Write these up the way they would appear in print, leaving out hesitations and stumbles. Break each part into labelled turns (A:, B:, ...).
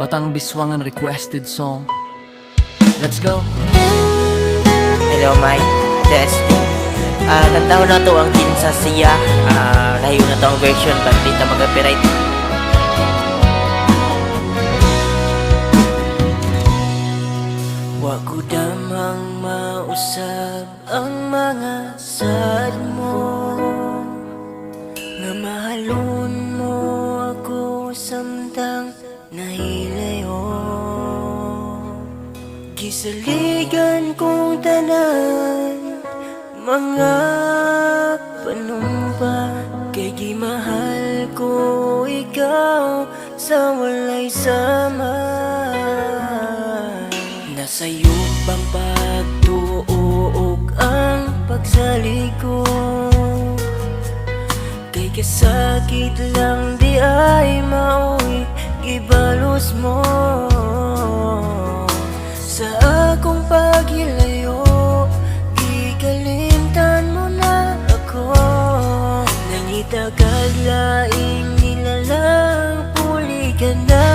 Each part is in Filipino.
A: Batang Biswangan requested song. Let's go.
B: Hello Mike, testing. Kantaho na to ang Kinsa Siya. Layo na to ang version, but di ta mag-copyright. Wa ko damang mausab ang mga sad mo, nga mahalon mo ako samtang nahilayo. Gisaligan kong tanan mga panumpa, kay gimahal ko ikaw sa walay sama. Nasa'yo bang pagtuog ang pagsalig ko, kay kasakit lang di ay maoy gibalos mo. Sa akong paghilayo, gikalimtan mo na ako. Nangitagad laing nilalang puligan na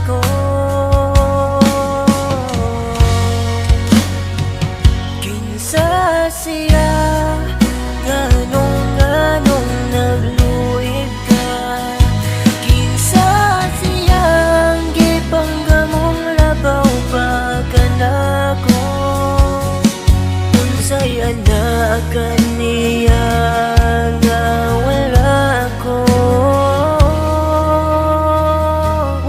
B: ako. Kinsa siya, nganong nagluib ka. Kinsa siyang gipanggamong labaw pa kanako. Unsay anak kaniya nga wala ko.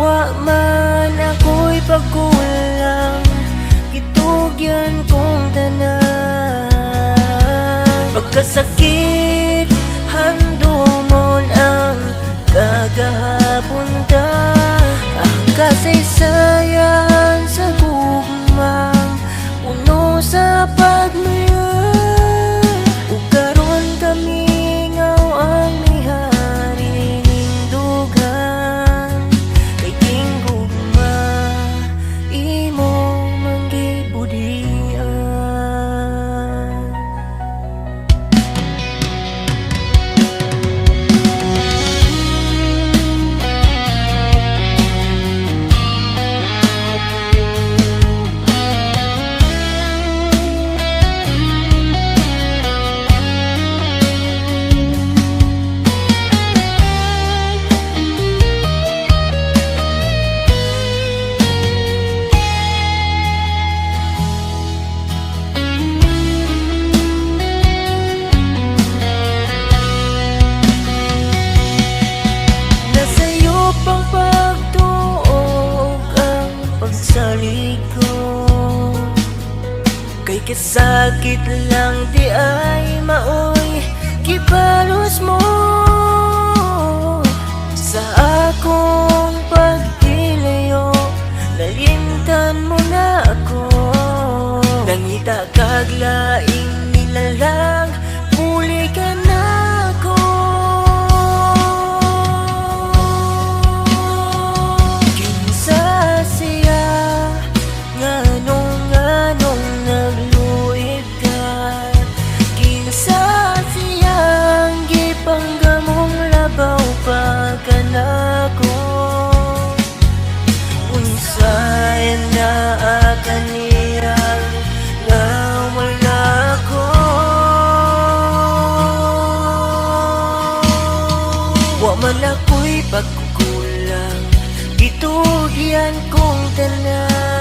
B: Wa man ako'y pagkulang, gitugyan kong tanan. Pagkasakit, handumon ang kagahapon ta. Ang kasaysayan sa gugmang puno sa pagmaya. Ug karon kami ngaw ang mihari ning dugan. Kay king gugma imo manggibudian. Nasa'yo pang pagtuog ang pagsalig ko, kay kasakit lang di ay maoy gibalos mo. Sa akong paghilayo, nalimtan mo na ako. Nangita kag laing nilalang muli ka na ako. Kinsa siya, nganong nagluib ka. Kinsa siyang gipanggamong labaw pa kanako. Unsay na kaniyang nga wala ko. Wa man ako'y pagkukulang, gitugyan kong tanan.